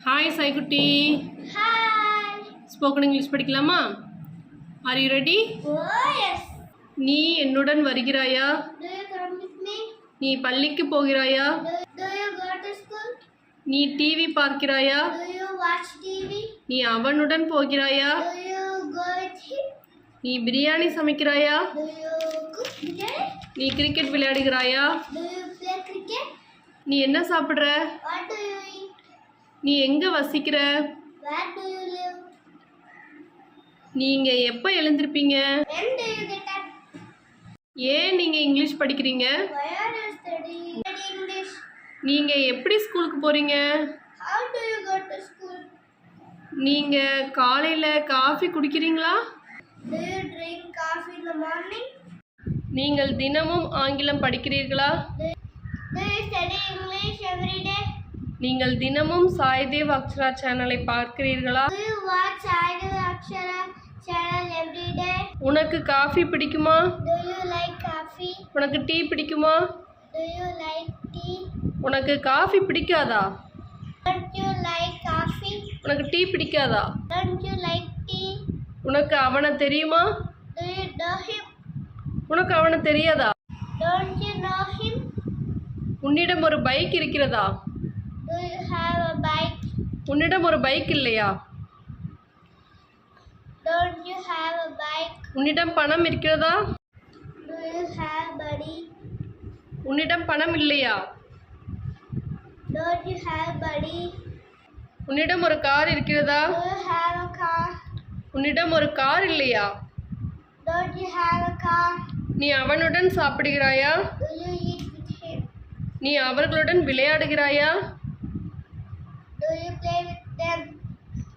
Hi சாய்குட்டி. Hi. Spoken English படிக்கலாமா? Are you ready? Oh yes. நீ என்னுடன் வருகிறாயா? Do you come with me? நீ பள்ளிக்கு போகிறாயா? Do you go to school? நீ TV பார்க்கிறாயா? Do you watch TV? நீ அவனுடன் போகிறாயா? Do you go with him? நீ பிரியாணி சமைக்கிறாயா? Do you cook biryani? நீ கிரிக்கெட் விளையாடுகிறாயா? Do you play cricket? நீ என்ன சாப்பிட்ற? What do you eat? நீ எங்க வசிக்கிற? Where do you live? நீங்க எப்போ எழுந்திருப்பீங்க? When do you get up? ஏன் நீங்க இங்கிலீஷ் படிக்கிறீங்க? Why are you studying English? நீங்க எப்படி ஸ்கூலுக்கு போறீங்க? How do you go to school? நீங்க காலையில coffee குடிக்கிறீங்களா? Do you drink coffee in the morning? நீங்கள் தினமும் ஆங்கிலம் படிக்கிறீர்களா? Do you study English every day? நீங்கள் தினமும் சாய்தேவ் அக்ஷரா சேனலை பார்க்கிறீர்களா? Do you watch Idol Akshara channel every day? உனக்கு காஃபி பிடிக்குமா? Do you like coffee? உனக்கு டீ பிடிக்குமா? Do you like tea? உனக்கு காஃபி பிடிக்காதா? Don't you like coffee? உனக்கு டீ பிடிக்காதா? Don't you like tea? உனக்கு அவனை தெரியுமா? Do you know him? உனக்கு அவனை தெரியாதா? Don't you know him? உன்னிடம் ஒரு பைக் இருக்கிறதா? Do you have a bike? உன்னிடம் ஒரு பைக் இல்லையா? Don't you have a bike? உன்னிடம் பணம் இருக்கிறதா? Do you have money? உன்னிடம் பணம் இல்லையா? Don't you have money? உன்னிடம் ஒரு கார் இருக்கிறதா? Do you have a car? உன்னிடம் ஒரு கார் இல்லையா? Don't you have a car? நீ அவனுடன் சாப்பிடுகிறாயா? Do you eat with him? நீ அவர்களுடன் விளையாடுகிறாயா?